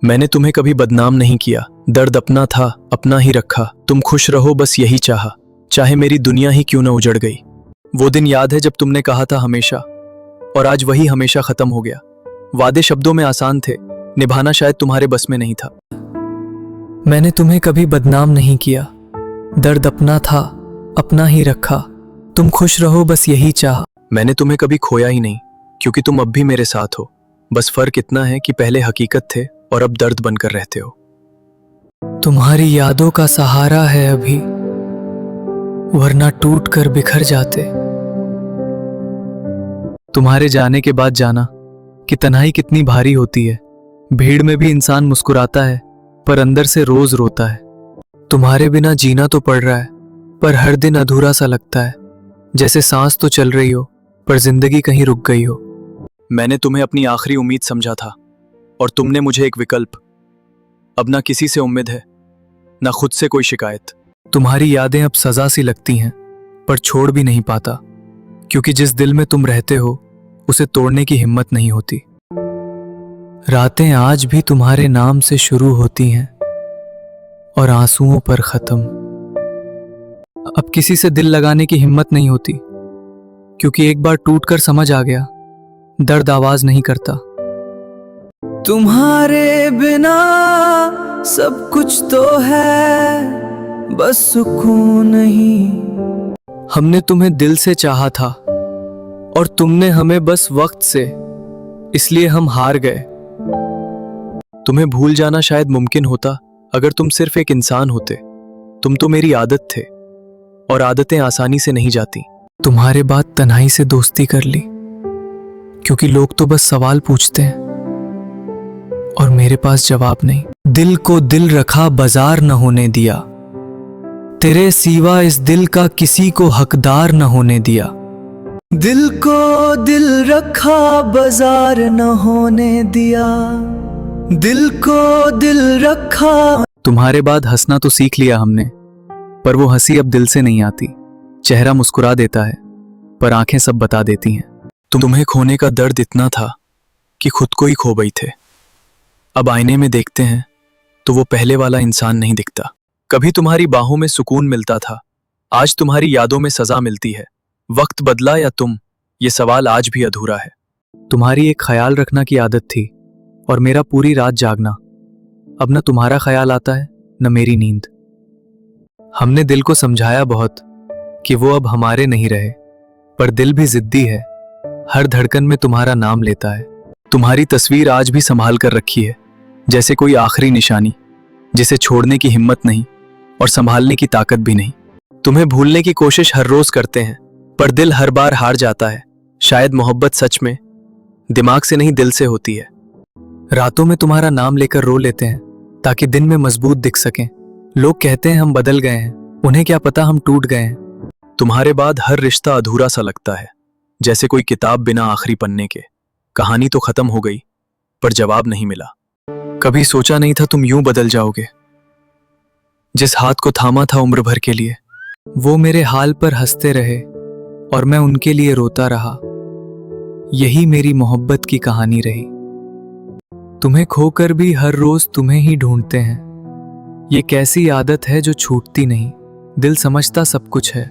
मैंने तुम्हें कभी बदनाम नहीं किया, दर्द अपना था, अपना ही रखा। तुम खुश रहो बस यही चाहा, चाहे मेरी दुनिया ही क्यों न उजड़ गई। वो दिन याद है जब तुमने कहा था हमेशा, और आज वही हमेशा खत्म हो गया। वादे शब्दों में आसान थे, निभाना शायद तुम्हारे बस में नहीं था। मैंने तुम्हें कभी बदनाम नहीं किया, दर्द अपना था, अपना ही रखा। तुम खुश रहो बस यही चाहा। मैंने तुम्हें कभी खोया ही नहीं, क्योंकि तुम अब भी मेरे साथ हो। बस फर्क इतना है कि पहले हकीकत थे और अब दर्द बनकर रहते हो। तुम्हारी यादों का सहारा है अभी, वरना टूट कर बिखर जाते। तुम्हारे जाने के बाद जाना कि तन्हाई कितनी भारी होती है। भीड़ में भी इंसान मुस्कुराता है, पर अंदर से रोज रोता है। तुम्हारे बिना जीना तो पड़ रहा है, पर हर दिन अधूरा सा लगता है। जैसे सांस तो चल रही हो, पर जिंदगी कहीं रुक गई हो। मैंने तुम्हें अपनी आखिरी उम्मीद समझा था, और तुमने मुझे एक विकल्प। अब ना किसी से उम्मीद है, ना खुद से कोई शिकायत। तुम्हारी यादें अब सजा सी लगती हैं, पर छोड़ भी नहीं पाता, क्योंकि जिस दिल में तुम रहते हो उसे तोड़ने की हिम्मत नहीं होती। रातें आज भी तुम्हारे नाम से शुरू होती हैं और आंसुओं पर खत्म। अब किसी से दिल लगाने की हिम्मत नहीं होती, क्योंकि एक बार टूटकर समझ आ गया, दर्द आवाज नहीं करता। तुम्हारे बिना सब कुछ तो है, बस सुकून नहीं। हमने तुम्हें दिल से चाहा था, और तुमने हमें बस वक्त से, इसलिए हम हार गए। तुम्हें भूल जाना शायद मुमकिन होता अगर तुम सिर्फ एक इंसान होते। तुम तो मेरी आदत थे, और आदतें आसानी से नहीं जाती। तुम्हारे बाद तन्हाई से दोस्ती कर ली, क्योंकि लोग तो बस सवाल पूछते हैं और मेरे पास जवाब नहीं। दिल को दिल रखा, बाजार न होने दिया। तेरे सिवा इस दिल का किसी को हकदार न होने दिया। दिल को दिल रखा, बाजार न होने दिया। दिल को दिल रखा। तुम्हारे बाद हंसना तो सीख लिया हमने, पर वो हंसी अब दिल से नहीं आती। चेहरा मुस्कुरा देता है, पर आंखें सब बता देती हैं। तुम्हें खोने का दर्द इतना था कि खुद को ही खो गई थे। अब आईने में देखते हैं तो वो पहले वाला इंसान नहीं दिखता। कभी तुम्हारी बाहों में सुकून मिलता था, आज तुम्हारी यादों में सजा मिलती है। वक्त बदला या तुम, ये सवाल आज भी अधूरा है। तुम्हारी एक ख्याल रखना की आदत थी, और मेरा पूरी रात जागना। अब न तुम्हारा ख्याल आता है, न मेरी नींद। हमने दिल को समझाया बहुत कि वो अब हमारे नहीं रहे, पर दिल भी जिद्दी है, हर धड़कन में तुम्हारा नाम लेता है। तुम्हारी तस्वीर आज भी संभाल कर रखी है, जैसे कोई आखिरी निशानी, जिसे छोड़ने की हिम्मत नहीं और संभालने की ताकत भी नहीं। तुम्हें भूलने की कोशिश हर रोज करते हैं, पर दिल हर बार हार जाता है। शायद मोहब्बत सच में दिमाग से नहीं, दिल से होती है। रातों में तुम्हारा नाम लेकर रो लेते हैं, ताकि दिन में मजबूत दिख सकें। लोग कहते हैं हम बदल गए हैं, उन्हें क्या पता हम टूट गए हैं। तुम्हारे बाद हर रिश्ता अधूरा सा लगता है, जैसे कोई किताब बिना आखिरी पन्ने के। कहानी तो खत्म हो गई, पर जवाब नहीं मिला। कभी सोचा नहीं था तुम यूं बदल जाओगे। जिस हाथ को थामा था उम्र भर के लिए, वो मेरे हाल पर हंसते रहे, और मैं उनके लिए रोता रहा। यही मेरी मोहब्बत की कहानी रही। तुम्हें खोकर भी हर रोज तुम्हें ही ढूंढते हैं। ये कैसी आदत है जो छूटती नहीं। दिल समझता सब कुछ है।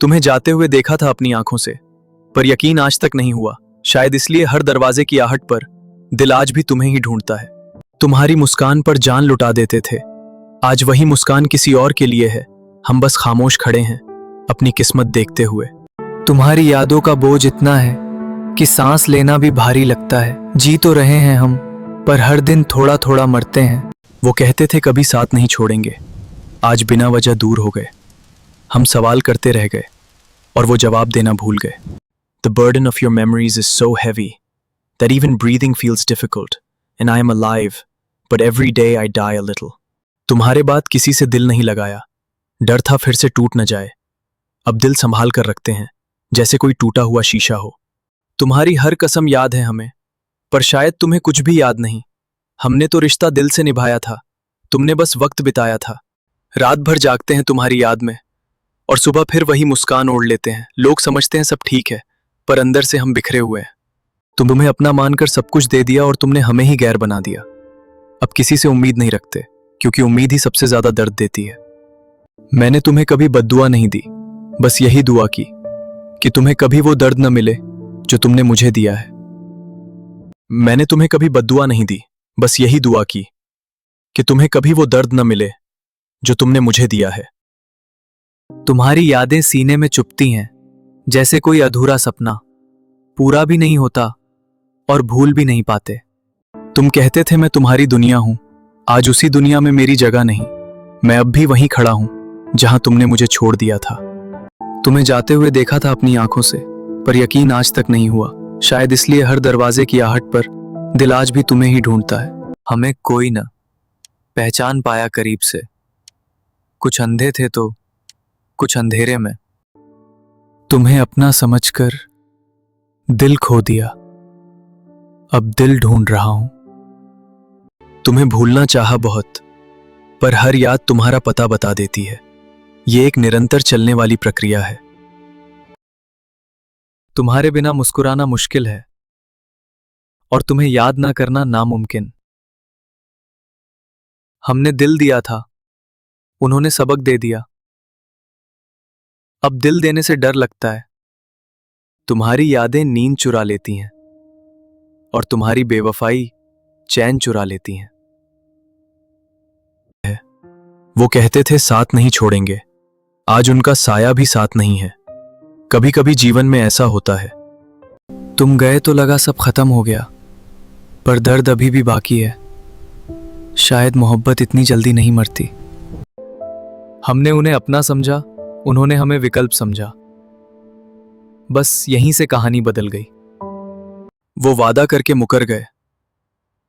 तुम्हें जाते हुए देखा था अपनी आंखों से, पर यकीन आज तक नहीं हुआ। शायद इसलिए हर दरवाजे की आहट पर दिल आज भी तुम्हें ही ढूंढता है। तुम्हारी मुस्कान पर जान लुटा देते थे, आज वही मुस्कान किसी और के लिए है। हम बस खामोश खड़े हैं, अपनी किस्मत देखते हुए। तुम्हारी यादों का बोझ इतना है कि सांस लेना भी भारी लगता है। जी तो रहे हैं हम, पर हर दिन थोड़ा थोड़ा मरते हैं। वो कहते थे कभी साथ नहीं छोड़ेंगे, आज बिना वजह दूर हो गए। हम सवाल करते रह गए, और वो जवाब देना भूल गए। The burden of your memories is so heavy that even breathing feels difficult, and I am alive, but every day I die a little. तुम्हारे बाद किसी से दिल नहीं लगाया, डर था फिर से टूट न जाए। अब दिल संभाल कर रखते हैं, जैसे कोई टूटा हुआ शीशा हो। तुम्हारी हर कसम याद है हमें, पर शायद तुम्हें कुछ भी याद नहीं। हमने तो रिश्ता दिल से निभाया था, तुमने बस वक्त बिताया था। रात भर जागते हैं तुम्हारी याद में, और सुबह फिर वही मुस्कान ओढ़ लेते हैं। लोग समझते हैं सब ठीक है, पर अंदर से हम बिखरे हुए हैं। तुम्हें अपना मानकर सब कुछ दे दिया, और तुमने हमें ही गैर बना दिया। अब किसी से उम्मीद नहीं रखते, क्योंकि उम्मीद ही सबसे ज्यादा दर्द देती है। मैंने तुम्हें कभी बद्दुआ नहीं दी, बस यही दुआ की कि तुम्हें कभी वो दर्द न मिले जो तुमने मुझे दिया है। मैंने तुम्हें कभी बद्दुआ नहीं दी, बस यही दुआ की कि तुम्हें कभी वो दर्द न मिले जो तुमने मुझे दिया है। तुम्हारी यादें सीने में चुभती हैं, जैसे कोई अधूरा सपना, पूरा भी नहीं होता और भूल भी नहीं पाते। तुम कहते थे मैं तुम्हारी दुनिया हूं, आज उसी दुनिया में मेरी जगह नहीं। मैं अब भी वहीं खड़ा हूं जहां तुमने मुझे छोड़ दिया था। तुम्हें जाते हुए देखा था अपनी आंखों से, पर यकीन आज तक नहीं हुआ। शायद इसलिए हर दरवाजे की आहट पर दिल आज भी तुम्हें ही ढूंढता है। हमें कोई न पहचान पाया करीब से, कुछ अंधे थे तो कुछ अंधेरे में। तुम्हें अपना समझकर दिल खो दिया, अब दिल ढूंढ रहा हूं। तुम्हें भूलना चाहा बहुत, पर हर याद तुम्हारा पता बता देती है। ये एक निरंतर चलने वाली प्रक्रिया है। तुम्हारे बिना मुस्कुराना मुश्किल है और तुम्हें याद ना करना नामुमकिन। हमने दिल दिया था, उन्होंने सबक दे दिया। अब दिल देने से डर लगता है। तुम्हारी यादें नींद चुरा लेती हैं और तुम्हारी बेवफाई चैन चुरा लेती हैं। वो कहते थे साथ नहीं छोड़ेंगे, आज उनका साया भी साथ नहीं है। कभी कभी जीवन में ऐसा होता है। तुम गए तो लगा सब खत्म हो गया, पर दर्द अभी भी बाकी है। शायद मोहब्बत इतनी जल्दी नहीं मरती। हमने उन्हें अपना समझा, उन्होंने हमें विकल्प समझा। बस यहीं से कहानी बदल गई। वो वादा करके मुकर गए,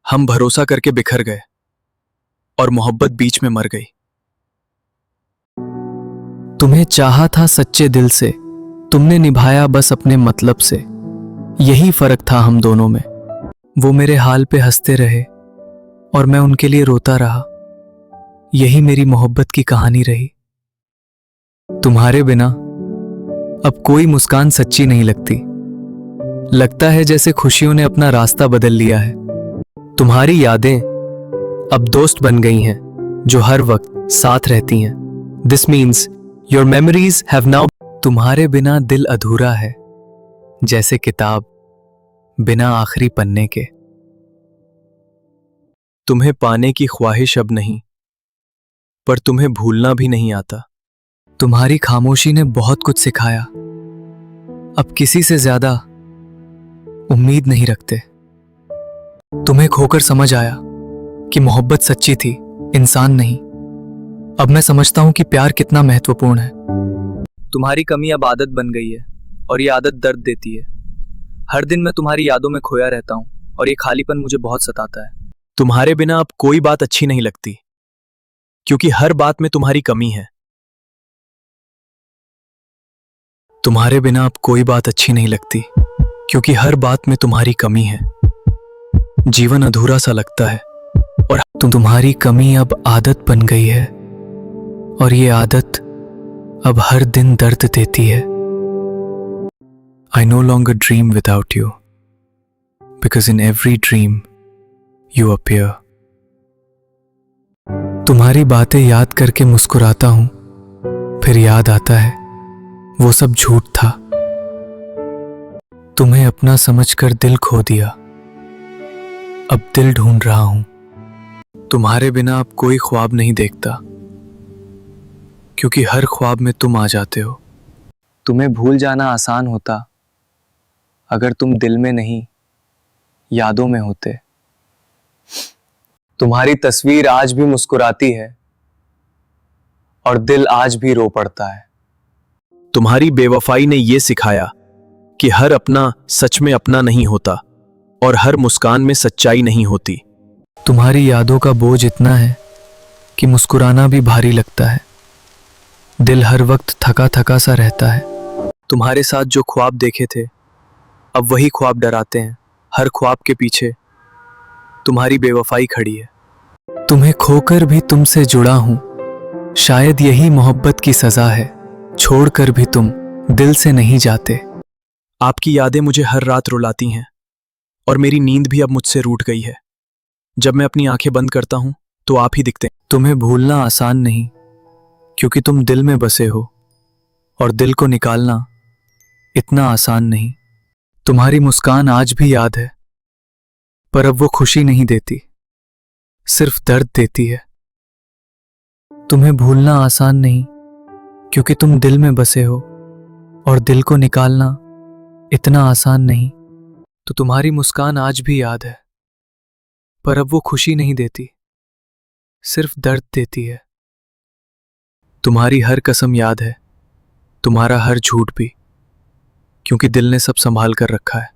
हम भरोसा करके बिखर गए, और मोहब्बत बीच में मर गई। तुम्हें चाहा था सच्चे दिल से, तुमने निभाया बस अपने मतलब से। यही फर्क था हम दोनों में। वो मेरे हाल पे हंसते रहे और मैं उनके लिए रोता रहा। यही मेरी मोहब्बत की कहानी रही। तुम्हारे बिना अब कोई मुस्कान सच्ची नहीं लगती। लगता है जैसे खुशियों ने अपना रास्ता बदल लिया है। तुम्हारी यादें अब दोस्त बन गई हैं जो हर वक्त साथ रहती हैं। This means your memories have now. तुम्हारे बिना दिल अधूरा है, जैसे किताब बिना आखिरी पन्ने के। तुम्हें पाने की ख्वाहिश अब नहीं, पर तुम्हें भूलना भी नहीं आता। तुम्हारी खामोशी ने बहुत कुछ सिखाया। अब किसी से ज्यादा उम्मीद नहीं रखते। तुम्हें खोकर समझ आया कि मोहब्बत सच्ची थी, इंसान नहीं। अब मैं समझता हूं कि प्यार कितना महत्वपूर्ण है। तुम्हारी कमी अब आदत बन गई है और ये आदत दर्द देती है। हर दिन मैं तुम्हारी यादों में खोया रहता हूं और ये खालीपन मुझे बहुत सताता है। तुम्हारे बिना अब कोई बात अच्छी नहीं लगती, क्योंकि हर बात में तुम्हारी कमी है। तुम्हारे बिना अब कोई बात अच्छी नहीं लगती, क्योंकि हर बात में तुम्हारी कमी है। जीवन अधूरा सा लगता है और तुम्हारी कमी अब आदत बन गई है और ये आदत अब हर दिन दर्द देती है। I no longer dream without you, because in every dream you appear. तुम्हारी बातें याद करके मुस्कुराता हूं, फिर याद आता है वो सब झूठ था। तुम्हें अपना समझकर दिल खो दिया, अब दिल ढूंढ रहा हूं। तुम्हारे बिना अब कोई ख्वाब नहीं देखता, क्योंकि हर ख्वाब में तुम आ जाते हो। तुम्हें भूल जाना आसान होता अगर तुम दिल में नहीं, यादों में होते। तुम्हारी तस्वीर आज भी मुस्कुराती है और दिल आज भी रो पड़ता है। तुम्हारी बेवफाई ने यह सिखाया कि हर अपना सच में अपना नहीं होता और हर मुस्कान में सच्चाई नहीं होती। तुम्हारी यादों का बोझ इतना है कि मुस्कुराना भी भारी लगता है। दिल हर वक्त थका थका सा रहता है। तुम्हारे साथ जो ख्वाब देखे थे, अब वही ख्वाब डराते हैं। हर ख्वाब के पीछे तुम्हारी बेवफाई खड़ी है। तुम्हें खोकर भी तुमसे जुड़ा हूं, शायद यही मोहब्बत की सजा है। छोड़कर भी तुम दिल से नहीं जाते। आपकी यादें मुझे हर रात रुलाती हैं और मेरी नींद भी अब मुझसे रूठ गई है। जब मैं अपनी आंखें बंद करता हूं तो आप ही दिखते हैं। तुम्हें भूलना आसान नहीं, क्योंकि तुम दिल में बसे हो, और दिल को निकालना इतना आसान नहीं। तुम्हारी मुस्कान आज भी याद है, पर अब वो खुशी नहीं देती, सिर्फ दर्द देती है। तुम्हें भूलना आसान नहीं, क्योंकि तुम दिल में बसे हो, और दिल को निकालना इतना आसान नहीं। तो तुम्हारी मुस्कान आज भी याद है, पर अब वो खुशी नहीं देती, सिर्फ दर्द देती है। तुम्हारी हर कसम याद है, तुम्हारा हर झूठ भी, क्योंकि दिल ने सब संभाल कर रखा है।